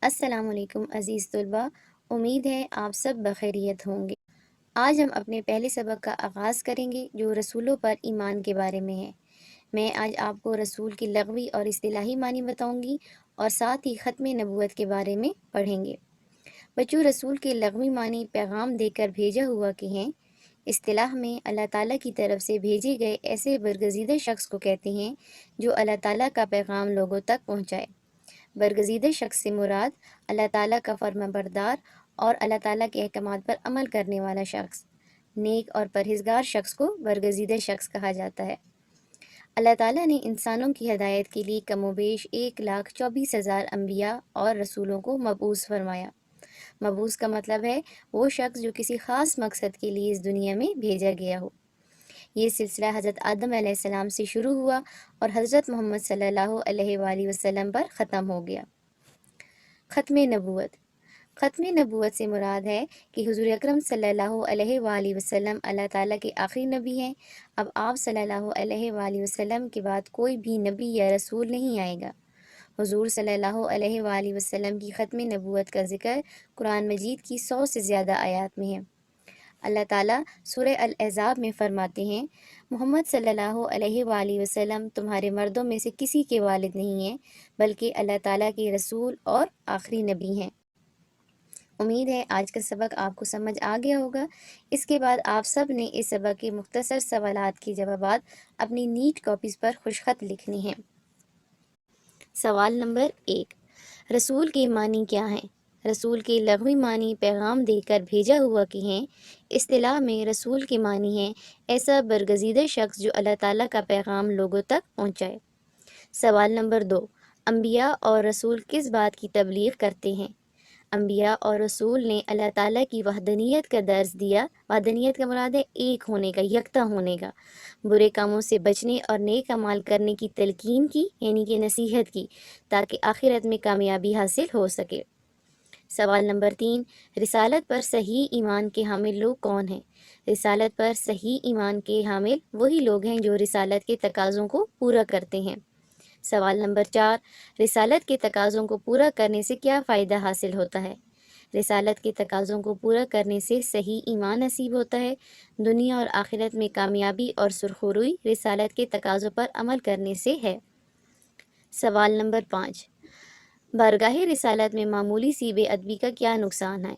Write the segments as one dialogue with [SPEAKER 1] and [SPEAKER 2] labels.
[SPEAKER 1] السلام علیکم عزیز طلباء، امید ہے آپ سب بخیریت ہوں گے۔ آج ہم اپنے پہلے سبق کا آغاز کریں گے جو رسولوں پر ایمان کے بارے میں ہے۔ میں آج آپ کو رسول کی لغوی اور اصطلاحی معنی بتاؤں گی اور ساتھ ہی ختم نبوت کے بارے میں پڑھیں گے۔ بچوں، رسول کے لغوی معنی پیغام دے کر بھیجا ہوا کے ہیں۔ اصطلاح میں اللہ تعالیٰ کی طرف سے بھیجے گئے ایسے برگزیدہ شخص کو کہتے ہیں جو اللہ تعالیٰ کا پیغام لوگوں تک پہنچائے۔ برگزیدہ شخص سے مراد اللہ تعالیٰ کا فرما بردار اور اللہ تعالیٰ کے احکامات پر عمل کرنے والا شخص، نیک اور پرہیزگار شخص کو برگزیدہ شخص کہا جاتا ہے۔ اللہ تعالیٰ نے انسانوں کی ہدایت کے لیے کم و بیش 1,24,000 انبیاء اور رسولوں کو مبعوث فرمایا۔ مبعوث کا مطلب ہے وہ شخص جو کسی خاص مقصد کے لیے اس دنیا میں بھیجا گیا ہو۔ یہ سلسلہ حضرت آدم علیہ السلام سے شروع ہوا اور حضرت محمد صلی اللہ علیہ وآلہ وسلم پر ختم ہو گیا۔ ختم نبوت۔ ختم نبوت سے مراد ہے کہ حضور اکرم صلی اللہ علیہ وآلہ وسلم اللہ تعالیٰ کے آخری نبی ہیں۔ اب آپ صلی اللہ علیہ وآلہ وسلم کے بعد کوئی بھی نبی یا رسول نہیں آئے گا۔ حضور صلی اللہ علیہ وآلہ وسلم کی ختم نبوت کا ذکر قرآن مجید کی 100 سے زیادہ آیات میں ہے۔ اللہ تعالیٰ سورہ الاحزاب میں فرماتے ہیں، محمد صلی اللہ علیہ وآلہ وسلم تمہارے مردوں میں سے کسی کے والد نہیں ہیں بلکہ اللہ تعالیٰ کے رسول اور آخری نبی ہیں۔ امید ہے آج کا سبق آپ کو سمجھ آ گیا ہوگا۔ اس کے بعد آپ سب نے اس سبق کے مختصر سوالات کے جوابات اپنی نیٹ کاپیز پر خوشخط لکھنے ہیں۔ سوال نمبر 1، رسول کے معنی کیا ہیں؟ رسول کے لغوی معنی پیغام دے کر بھیجا ہوا کے ہیں۔ اصطلاح میں رسول کے معنی ہیں ایسا برگزیدہ شخص جو اللہ تعالیٰ کا پیغام لوگوں تک پہنچائے۔ سوال نمبر 2، انبیاء اور رسول کس بات کی تبلیغ کرتے ہیں؟ انبیاء اور رسول نے اللہ تعالیٰ کی وحدانیت کا درس دیا۔ وحدانیت کا مراد ہے ایک ہونے کا، یکتا ہونے کا، برے کاموں سے بچنے اور نیک اعمال کرنے کی تلقین کی، یعنی کہ نصیحت کی، تاکہ آخرت میں کامیابی حاصل ہو سکے۔ سوال نمبر 3، رسالت پر صحیح ایمان کے حامل لوگ کون ہیں؟ رسالت پر صحیح ایمان کے حامل وہی لوگ ہیں جو رسالت کے تقاضوں کو پورا کرتے ہیں۔ سوال نمبر 4، رسالت کے تقاضوں کو پورا کرنے سے کیا فائدہ حاصل ہوتا ہے؟ رسالت کے تقاضوں کو پورا کرنے سے صحیح ایمان نصیب ہوتا ہے۔ دنیا اور آخرت میں کامیابی اور سرخروئی رسالت کے تقاضوں پر عمل کرنے سے ہے۔ سوال نمبر 5، بارگاہ رسالت میں معمولی سی بے ادبی کا کیا نقصان ہے؟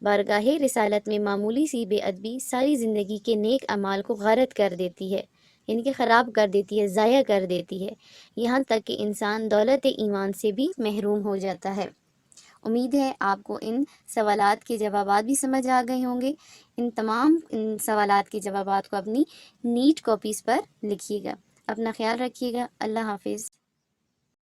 [SPEAKER 1] بارگاہ رسالت میں معمولی سی بے ادبی ساری زندگی کے نیک اعمال کو غارت کر دیتی ہے، یعنی کہ خراب کر دیتی ہے، ضائع کر دیتی ہے، یہاں تک کہ انسان دولت ایمان سے بھی محروم ہو جاتا ہے۔ امید ہے آپ کو ان سوالات کے جوابات بھی سمجھ آ گئے ہوں گے۔ ان تمام سوالات کے جوابات کو اپنی نیٹ کاپیز پر لکھیے گا۔ اپنا خیال رکھیے گا۔ اللہ حافظ۔